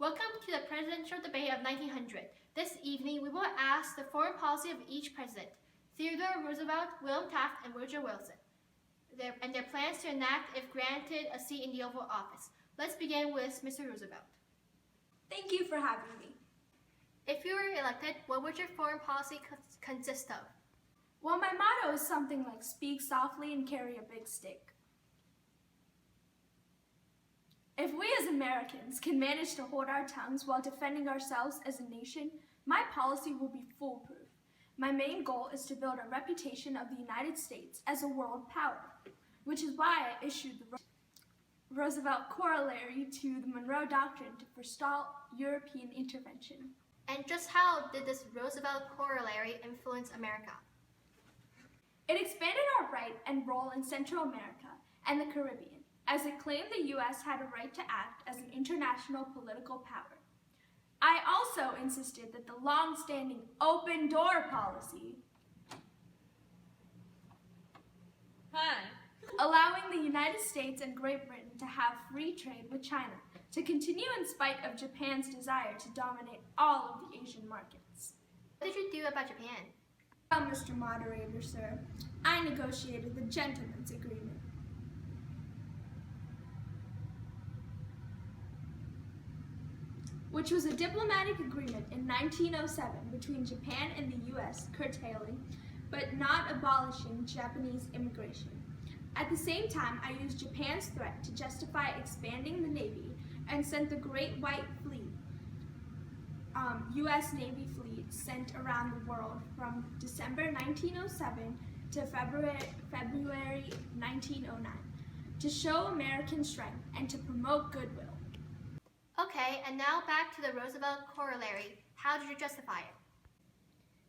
Welcome to the presidential debate of 1900. This evening, we will ask the foreign policy of each president, Theodore Roosevelt, William Taft, and Woodrow Wilson, and their plans to enact if granted a seat in the Oval Office. Let's begin with Mr. Roosevelt. Thank you for having me. If you were elected, what would your foreign policy consist of? Well, my motto is something like speak softly and carry a big stick. If we as Americans can manage to hold our tongues while defending ourselves as a nation, my policy will be foolproof. My main goal is to build a reputation of the United States as a world power, which is why I issued the Roosevelt Corollary to the Monroe Doctrine to forestall European intervention. And just how did this Roosevelt Corollary influence America? It expanded our right and role in Central America and the Caribbean, as it claimed the U.S. had a right to act as an international political power. I also insisted that the long-standing open door policy, allowing the United States and Great Britain to have free trade with China, to continue in spite of Japan's desire to dominate all of the Asian markets. What did you do about Japan? Well, Mr. Moderator, sir, I negotiated the Gentleman's Agreement. Which was a diplomatic agreement in 1907 between Japan and the U.S. curtailing, but not abolishing, Japanese immigration. At the same time, I used Japan's threat to justify expanding the Navy and sent the Great White Fleet, U.S. Navy fleet, sent around the world from December 1907 to February 1909 to show American strength and to promote goodwill. Okay, and now back to the Roosevelt Corollary. How did you justify it?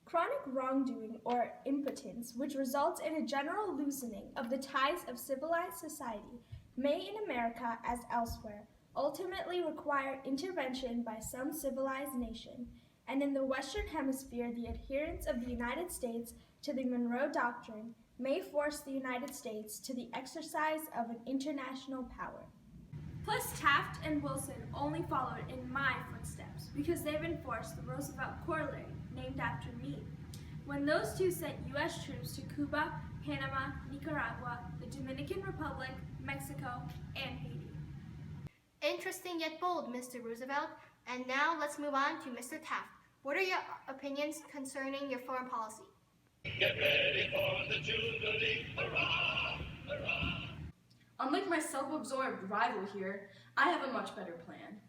Chronic wrongdoing or impotence, which results in a general loosening of the ties of civilized society, may in America as elsewhere ultimately require intervention by some civilized nation, and in the Western Hemisphere the adherence of the United States to the Monroe Doctrine may force the United States to the exercise of an international power. Plus, Taft and Wilson only followed in my footsteps because they've enforced the Roosevelt Corollary, named after me, when those two sent U.S. troops to Cuba, Panama, Nicaragua, the Dominican Republic, Mexico, and Haiti. Interesting yet bold, Mr. Roosevelt. And now let's move on to Mr. Taft. What are your opinions concerning your foreign policy? Get ready for the Jubilee, hurrah, hurrah. Unlike my self-absorbed rival here, I have a much better plan.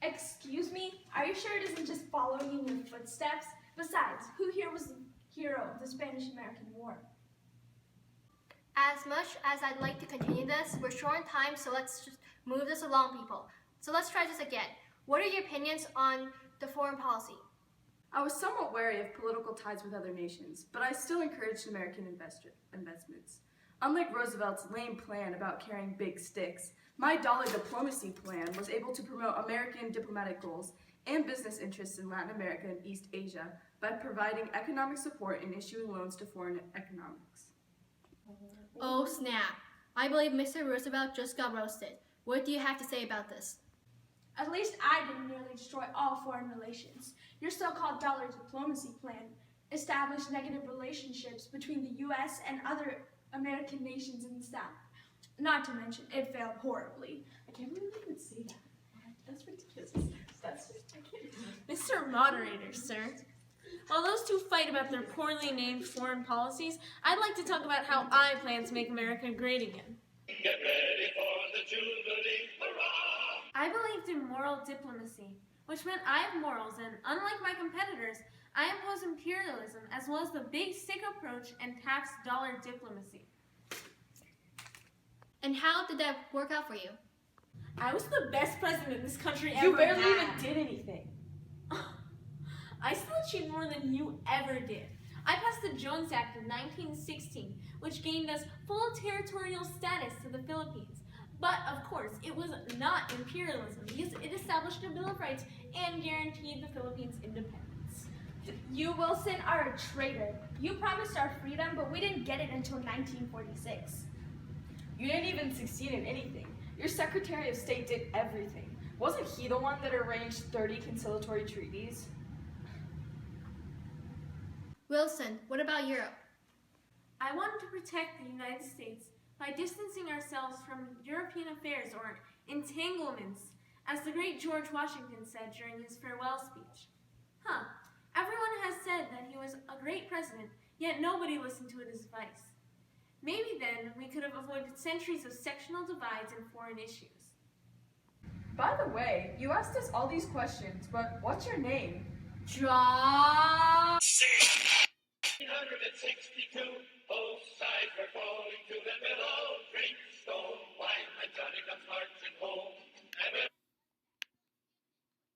Excuse me? Are you sure it isn't just following in your footsteps? Besides, who here was the hero of the Spanish-American War? As much as I'd like to continue this, we're short on time, so let's just move this along, people. So let's try this again. What are your opinions on the foreign policy? I was somewhat wary of political ties with other nations, but I still encouraged American investments. Unlike Roosevelt's lame plan about carrying big sticks, my dollar diplomacy plan was able to promote American diplomatic goals and business interests in Latin America and East Asia by providing economic support and issuing loans to foreign economics. Oh snap. I believe Mr. Roosevelt just got roasted. What do you have to say about this? At least I didn't nearly destroy all foreign relations. Your so-called dollar diplomacy plan established negative relationships between the U.S. and other American nations in the South. Not to mention, it failed horribly. I can't believe you would say that. That's ridiculous. Mr. Moderator, sir. While those two fight about their poorly named foreign policies, I'd like to talk about how I plan to make America great again. Get ready for the Jubilee, hurrah! I believed in moral diplomacy, which meant I have morals, and unlike my competitors, I oppose imperialism as well as the big stick approach and Taft's dollar diplomacy. And how did that work out for you? I was the best president this country ever You barely had. even did anything. I still achieved more than you ever did. I passed the Jones Act of 1916, which gained us full territorial status to the Philippines. But, of course, it was not imperialism because it established a Bill of Rights and guaranteed the Philippines independence. You, Wilson, are a traitor. You promised our freedom, but we didn't get it until 1946. You didn't even succeed in anything. Your Secretary of State did everything. Wasn't he the one that arranged 30 conciliatory treaties? Wilson, what about Europe? I wanted to protect the United States by distancing ourselves from European affairs or entanglements, as the great George Washington said during his farewell speech. Everyone has said that he was a great president, yet nobody listened to his advice. Maybe then we could have avoided centuries of sectional divides and foreign issues. By the way, you asked us all these questions, but what's your name? Draw. 1862, both sides were falling to the middle. Drink, stone, wine, and Johnny comes marching.